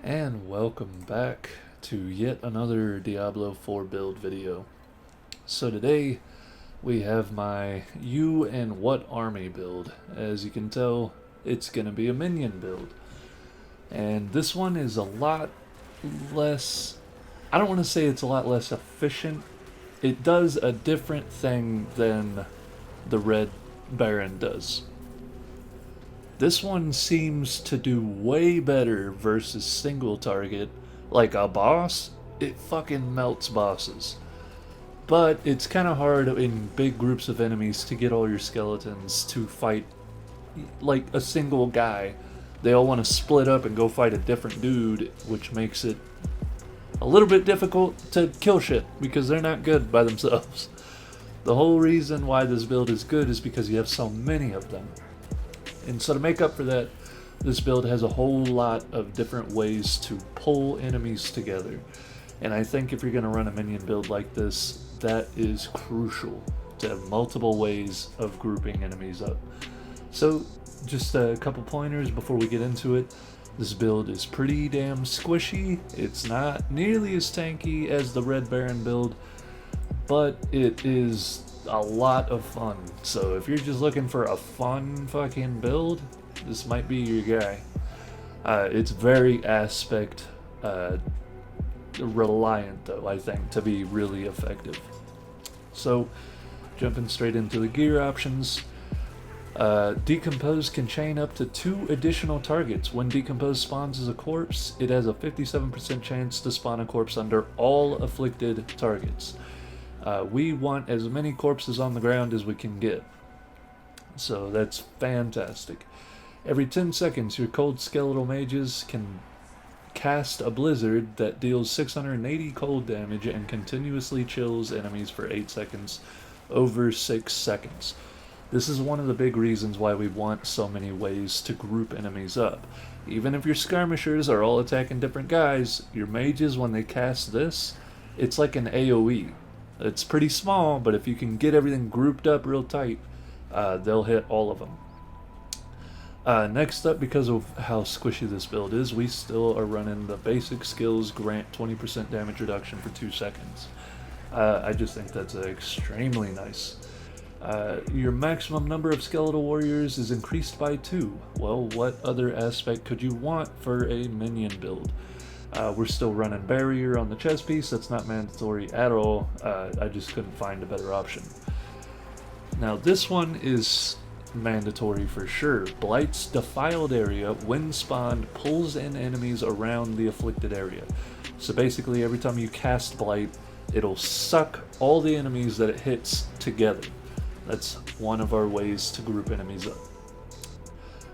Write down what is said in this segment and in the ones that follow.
And welcome back to yet another Diablo 4 build video. So today we have my You and What Army build. As you can tell, it's gonna be a minion build. And this one is a lot less, I don't want to say it's a lot less efficient. It does a different thing than the Red Baron does. This one seems to do way better versus single target. Like a boss, it fucking melts bosses. But it's kind of hard in big groups of enemies to get all your skeletons to fight like a single guy. They all want to split up and go fight a different dude, which makes it a little bit difficult to kill shit because they're not good by themselves. The whole reason why this build is good is because you have so many of them. And so to make up for that, this build has a whole lot of different ways to pull enemies together. And I think if you're going to run a minion build like this, that is crucial, to have multiple ways of grouping enemies up. So just a couple pointers before we get into it. This build is pretty damn squishy. It's not nearly as tanky as the Red Baron build, but it is a lot of fun. So if you're just looking for a fun fucking build, this might be your guy. It's very aspect reliant though, I think, to be really effective. So jumping straight into the gear options. Decompose can chain up to 2 additional targets. When Decompose spawns as a corpse, it has a 57% chance to spawn a corpse under all afflicted targets. We want as many corpses on the ground as we can get. So that's fantastic. Every 10 seconds, your cold skeletal mages can cast a blizzard that deals 680 cold damage and continuously chills enemies for 8 seconds over 6 seconds. This is one of the big reasons why we want so many ways to group enemies up. Even if your skirmishers are all attacking different guys, your mages, when they cast this, it's like an AoE. It's pretty small, but if you can get everything grouped up real tight, they'll hit all of them. Next up, because of how squishy this build is, we still are running the basic skills grant 20% damage reduction for 2 seconds. I just think that's extremely nice. Your maximum number of skeletal warriors is increased by 2. Well, what other aspect could you want for a minion build? We're still running barrier on the chest piece. That's not mandatory at all. I just couldn't find a better option. Now this one is mandatory for sure. Blight's defiled area, when spawned, pulls in enemies around the afflicted area. So basically every time you cast Blight, it'll suck all the enemies that it hits together. That's one of our ways to group enemies up.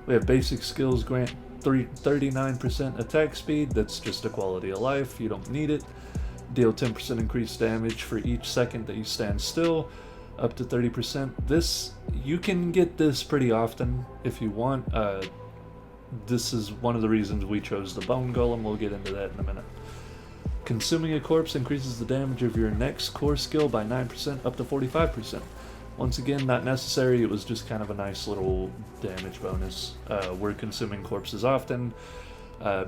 We have basic skills grant 39% attack speed. That's just a quality of life. You don't need it. Deal 10% increased damage for each second that you stand still, up to 30%. This, you can get this pretty often if you want. This is one of the reasons we chose the Bone Golem. We'll get into that in a minute. Consuming a corpse increases the damage of your next core skill by 9% up to 45%. Once again, not necessary, it was just kind of a nice little damage bonus. We're consuming corpses often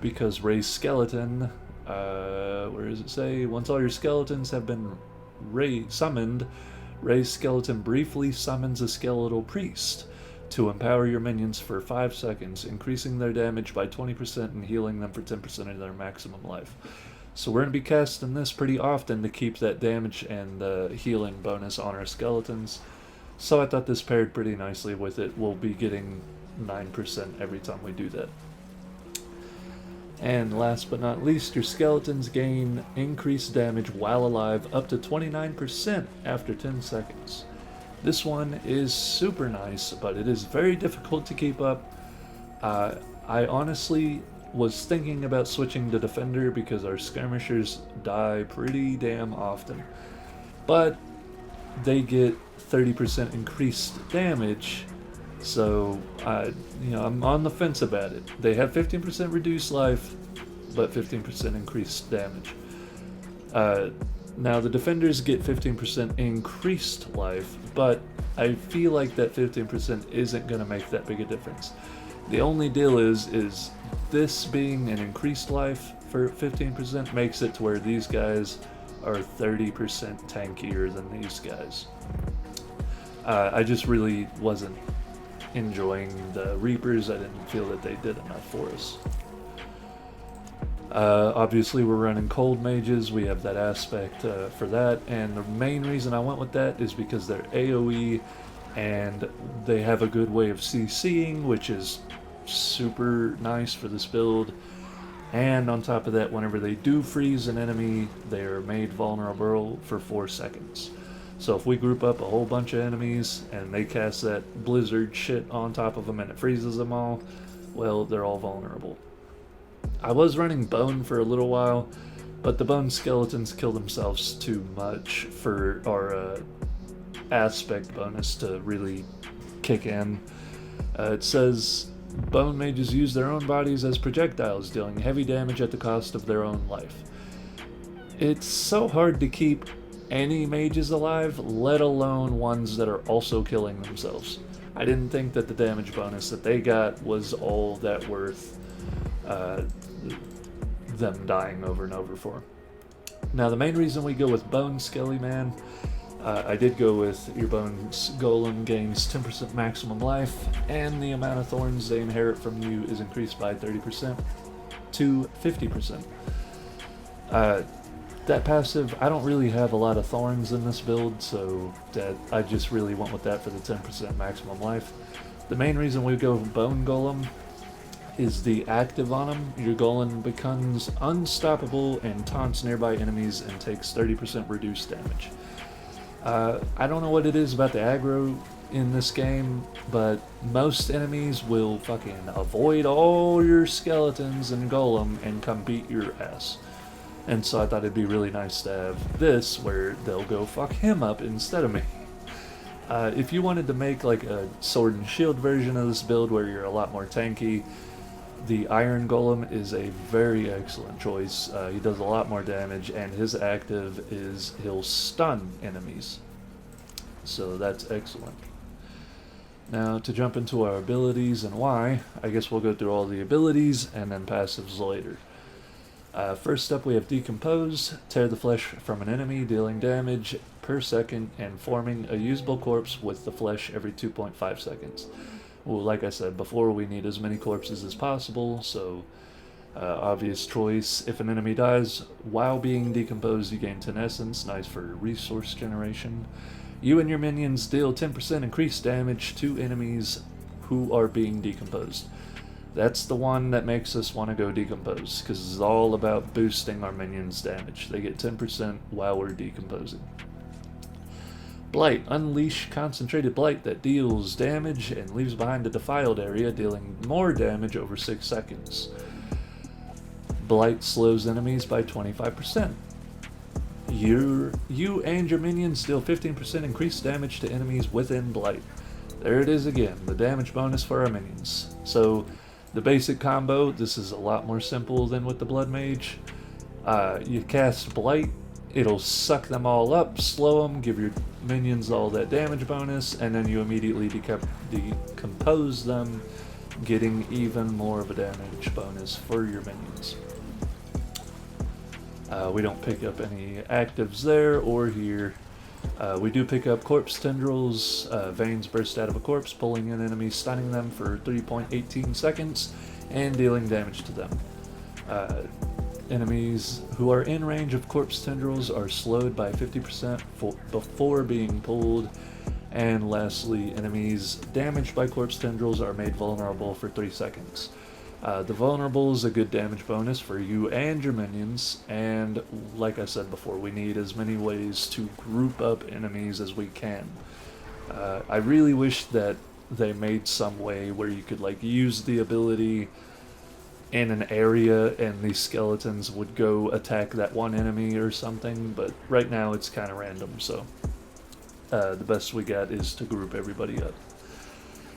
because raised skeleton, where does it say? Once all your skeletons have been summoned, raised skeleton briefly summons a skeletal priest to empower your minions for 5 seconds, increasing their damage by 20% and healing them for 10% of their maximum life. So we're going to be casting this pretty often to keep that damage and healing bonus on our skeletons. So I thought this paired pretty nicely with it. We'll be getting 9% every time we do that. And last but not least, your skeletons gain increased damage while alive up to 29% after 10 seconds. This one is super nice, but it is very difficult to keep up. I honestly was thinking about switching to Defender because our skirmishers die pretty damn often. But they get 30% increased damage, so I'm on the fence about it. They have 15% reduced life, but 15% increased damage. Now the defenders get 15% increased life, but I feel like that 15% isn't going to make that big a difference. The only deal is this being an increased life for 15% makes it to where these guys are 30% tankier than these guys. I just really wasn't enjoying the Reapers. I didn't feel that they did enough for us. Obviously we're running cold mages, we have that aspect for that, and the main reason I went with that is because they're AoE and they have a good way of CCing, which is super nice for this build. And on top of that, whenever they do freeze an enemy, they are made vulnerable for 4 seconds. So if we group up a whole bunch of enemies and they cast that blizzard shit on top of them and it freezes them all, well, they're all vulnerable. I was running bone for a little while, but the bone skeletons kill themselves too much for our aspect bonus to really kick in. It says bone mages use their own bodies as projectiles, dealing heavy damage at the cost of their own life. It's so hard to keep any mages alive, let alone ones that are also killing themselves. I didn't think that the damage bonus that they got was all that worth them dying over and over for. Now the main reason we go with Bone Skelly Man, I did go with your Bones Golem gains 10% maximum life, and the amount of thorns they inherit from you is increased by 30% to 50%. That passive, I don't really have a lot of thorns in this build, so that I just really went with that for the 10% maximum life. The main reason we go Bone Golem is the active on him. Your golem becomes unstoppable and taunts nearby enemies and takes 30% reduced damage. I don't know what it is about the aggro in this game, but most enemies will fucking avoid all your skeletons and golem and come beat your ass. And so I thought it'd be really nice to have this where they'll go fuck him up instead of me. If you wanted to make like a sword and shield version of this build where you're a lot more tanky, the Iron Golem is a very excellent choice. He does a lot more damage, and his active is he'll stun enemies. So that's excellent. Now to jump into our abilities and why, I guess we'll go through all the abilities and then passives later. First up we have Decompose, tear the flesh from an enemy, dealing damage per second and forming a usable corpse with the flesh every 2.5 seconds. Well, like I said before, we need as many corpses as possible, so obvious choice. If an enemy dies while being decomposed, you gain 10 essence, nice for resource generation. You and your minions deal 10% increased damage to enemies who are being decomposed. That's the one that makes us want to go decompose, because it's all about boosting our minions' damage. They get 10% while we're decomposing. Blight. Unleash concentrated blight that deals damage and leaves behind a defiled area, dealing more damage over 6 seconds. Blight slows enemies by 25%. You and your minions deal 15% increased damage to enemies within Blight. There it is again, the damage bonus for our minions. So the basic combo, this is a lot more simple than with the Blood Mage. You cast Blight, it'll suck them all up, slow them, give your minions all that damage bonus, and then you immediately decompose them, getting even more of a damage bonus for your minions. We don't pick up any actives there or here. We do pick up corpse tendrils. Veins burst out of a corpse, pulling in enemies, stunning them for 3.18 seconds, and dealing damage to them. Enemies who are in range of corpse tendrils are slowed by 50% before being pulled. And lastly, enemies damaged by corpse tendrils are made vulnerable for 3 seconds. The vulnerable is a good damage bonus for you and your minions, and like I said before, we need as many ways to group up enemies as we can. I really wish that they made some way where you could like use the ability in an area and these skeletons would go attack that one enemy or something, but right now it's kind of random, so the best we got is to group everybody up.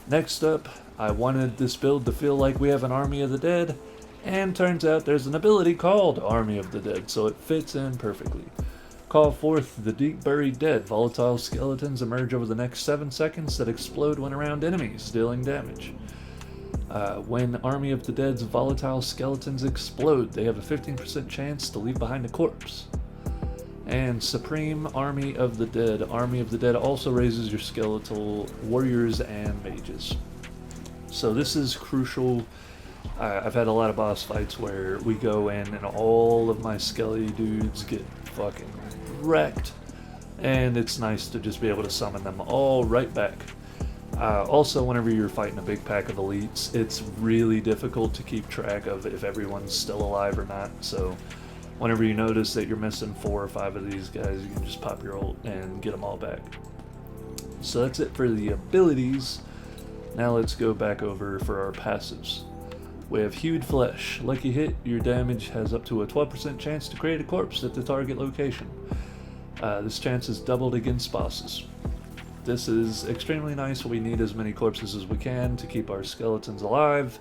Next up, I wanted this build to feel like we have an Army of the Dead, and turns out there's an ability called Army of the Dead, so it fits in perfectly. Call forth the deep buried dead. Volatile skeletons emerge over the next 7 seconds that explode when around enemies, dealing damage. When Army of the Dead's volatile skeletons explode, they have a 15% chance to leave behind a corpse. And Supreme Army of the Dead. Army of the Dead also raises your skeletal warriors and mages. So this is crucial. I've had a lot of boss fights where we go in and all of my skelly dudes get fucking wrecked. And it's nice to just be able to summon them all right back. Also, whenever you're fighting a big pack of elites, it's really difficult to keep track of if everyone's still alive or not. So whenever you notice that you're missing 4 or 5 of these guys, you can just pop your ult and get them all back. So that's it for the abilities. Now let's go back over for our passives. We have Hewed Flesh. Lucky hit, your damage has up to a 12% chance to create a corpse at the target location. This chance is doubled against bosses. This is extremely nice. We need as many corpses as we can to keep our skeletons alive,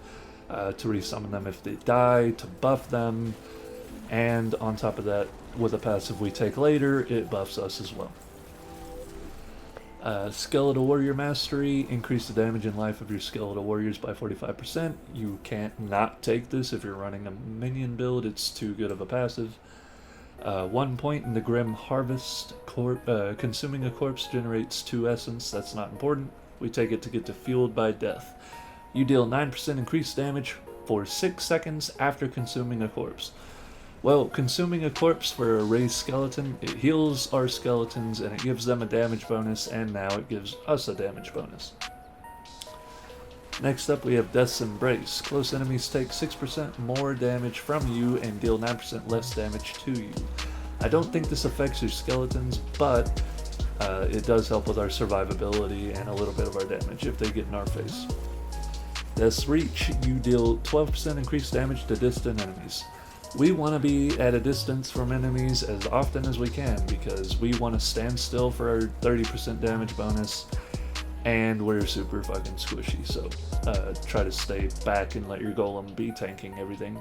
to resummon them if they die, to buff them, and on top of that, with a passive we take later, it buffs us as well. Skeletal Warrior Mastery. Increase the damage and life of your Skeletal Warriors by 45%. You can't not take this if you're running a minion build. It's too good of a passive. 1 point in the Grim Harvest. Consuming a corpse generates 2 essence. That's not important. We take it to get to Fueled by Death. You deal 9% increased damage for 6 seconds after consuming a corpse. Well, consuming a corpse for a raised skeleton, it heals our skeletons and it gives them a damage bonus, and now it gives us a damage bonus. Next up we have Death's Embrace. Close enemies take 6% more damage from you and deal 9% less damage to you. I don't think this affects your skeletons, but it does help with our survivability and a little bit of our damage if they get in our face. Death's Reach. You deal 12% increased damage to distant enemies. We want to be at a distance from enemies as often as we can because we want to stand still for our 30% damage bonus, and we're super fucking squishy, so try to stay back and let your golem be tanking everything.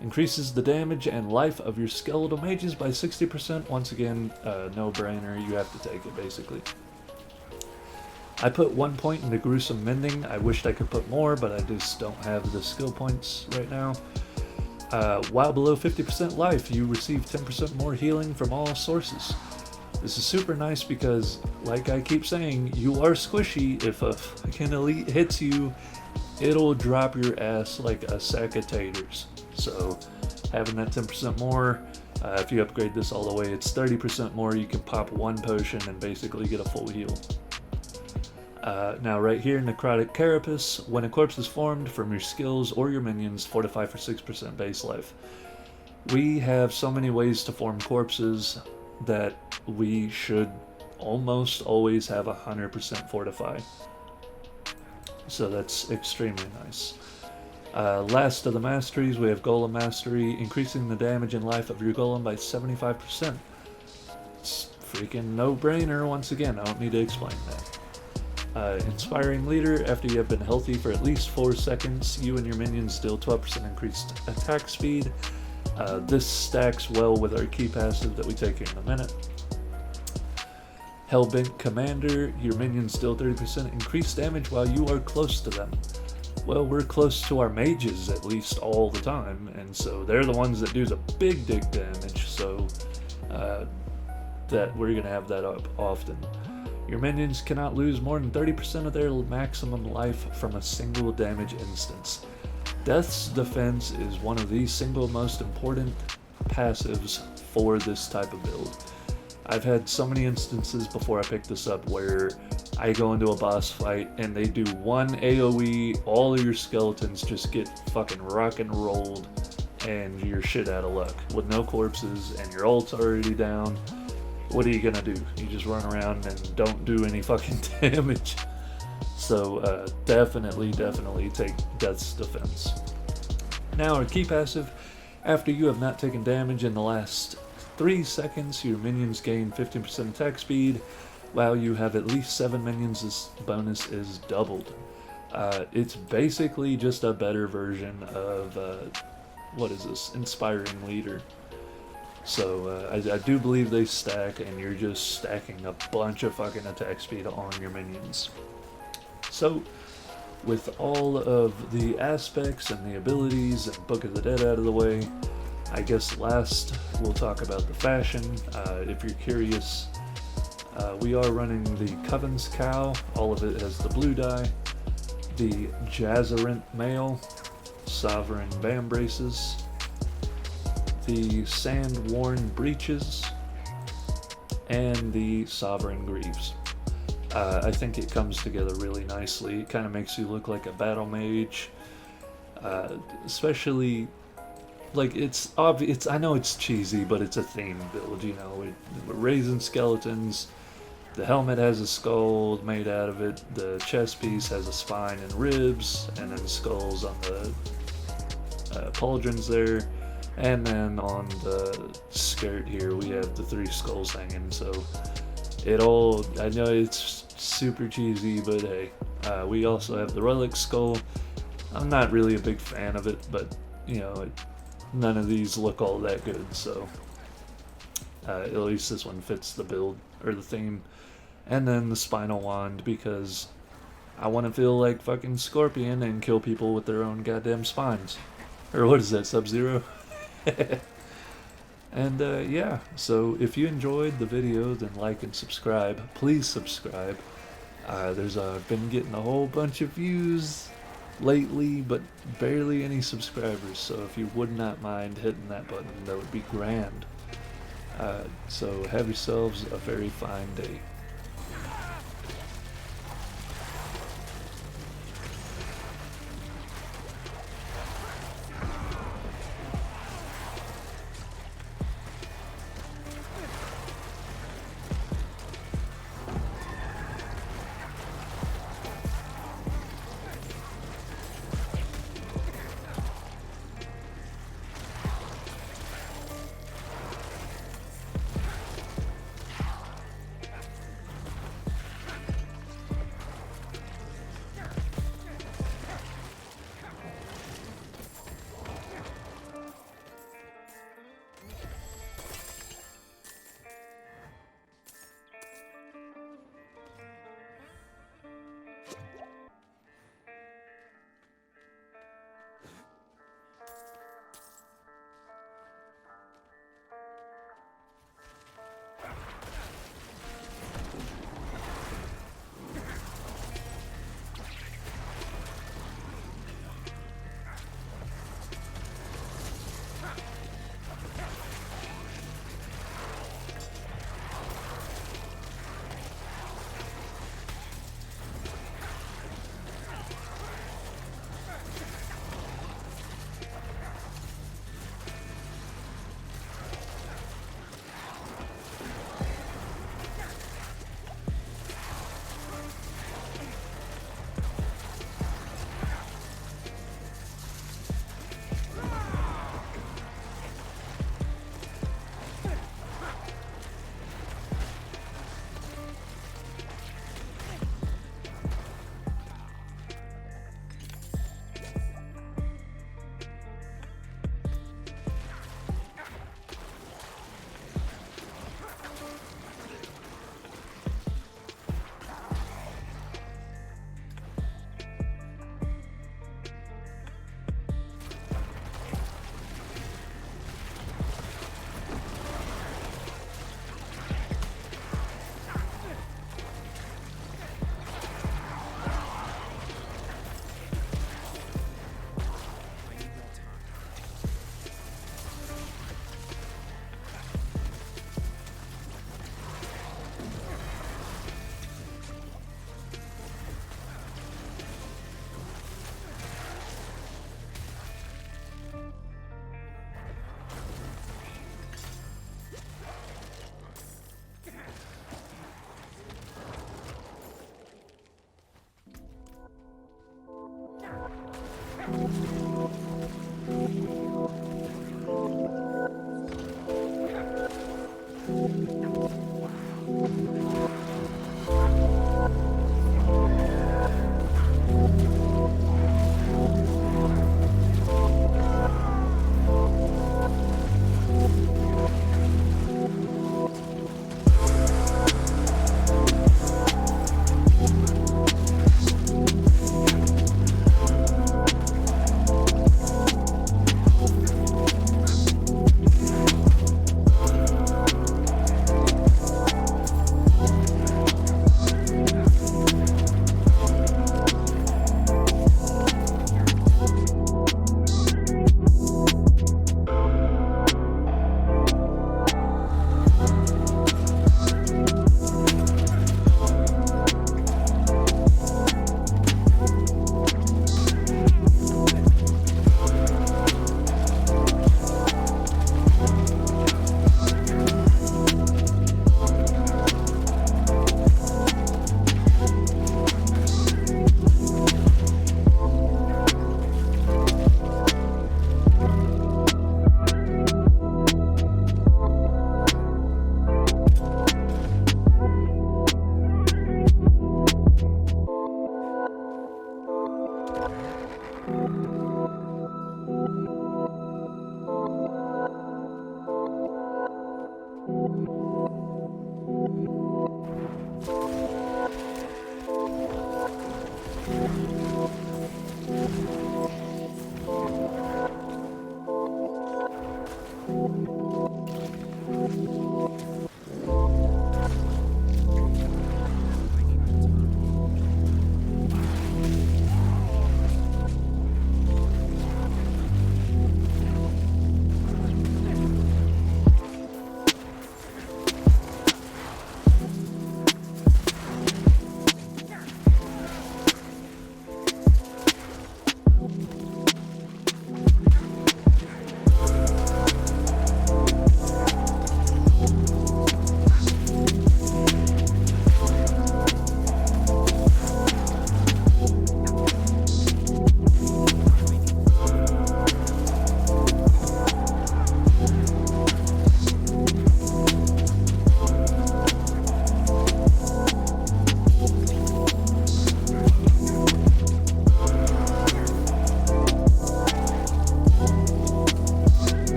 Increases the damage and life of your skeletal mages by 60%. Once again, no brainer, you have to take it basically. I put 1 point into Gruesome Mending. I wished I could put more, but I just don't have the skill points right now. While below 50% life, you receive 10% more healing from all sources. This is super nice because, like I keep saying, you are squishy. If a fucking elite hits you, it'll drop your ass like a sack of taters. So having that 10% more, if you upgrade this all the way, it's 30% more. You can pop 1 potion and basically get a full heal. Now right here, Necrotic Carapace. When a corpse is formed from your skills or your minions, fortify for 6% base life. We have so many ways to form corpses that we should almost always have 100% fortify. So that's extremely nice. Last of the masteries, we have Golem Mastery. Increasing the damage and life of your golem by 75%. It's freaking no-brainer once again, I don't need to explain that. Inspiring Leader. After you have been healthy for at least 4 seconds, you and your minions deal 12% increased attack speed. This stacks well with our key passive that we take here in a minute. Hellbent Commander. Your minions deal 30% increased damage while you are close to them. Well, we're close to our mages at least all the time, and so they're the ones that do the big dig damage, so that we're going to have that up often. Your minions cannot lose more than 30% of their maximum life from a single damage instance. Death's Defense is one of the single most important passives for this type of build. I've had so many instances before I picked this up where I go into a boss fight and they do 1 AoE, all of your skeletons just get fucking rock and rolled, and you're shit out of luck with no corpses and your ult's already down. What are you gonna do? You just run around and don't do any fucking damage. So definitely take Death's Defense. Now our key passive. After you have not taken damage in the last 3 seconds, your minions gain 15% attack speed. While you have at least 7 minions, this bonus is doubled. It's basically just a better version of, what is this? Inspiring Leader. So I do believe they stack, and you're just stacking a bunch of fucking attack speed on your minions. So with all of the aspects and the abilities and Book of the Dead out of the way, I guess last we'll talk about the fashion. If you're curious, we are running the Coven's Cow. All of it has the blue dye. The Jazzerant Mail, Sovereign Bam Braces, the Sand-Worn Breeches, and the Sovereign Greaves. I think it comes together really nicely. It kind of makes you look like a battle mage, especially like it's obvious. I know it's cheesy, but it's a theme build. You know, we're raising skeletons. The helmet has a skull made out of it. The chest piece has a spine and ribs, and then skulls on the pauldrons there. And then on the skirt here, we have the 3 skulls hanging. So it all, I know it's super cheesy, but hey, we also have the relic skull. I'm not really a big fan of it, but you know, none of these look all that good, so at least this one fits the build or the theme. And then the spinal wand, because I want to feel like fucking Scorpion and kill people with their own goddamn spines. Or what is that, Sub-Zero? And yeah, so if you enjoyed the video, then like and subscribe. Please subscribe. I've been getting a whole bunch of views lately, but barely any subscribers, so if you would not mind hitting that button, that would be grand. So have yourselves a very fine day.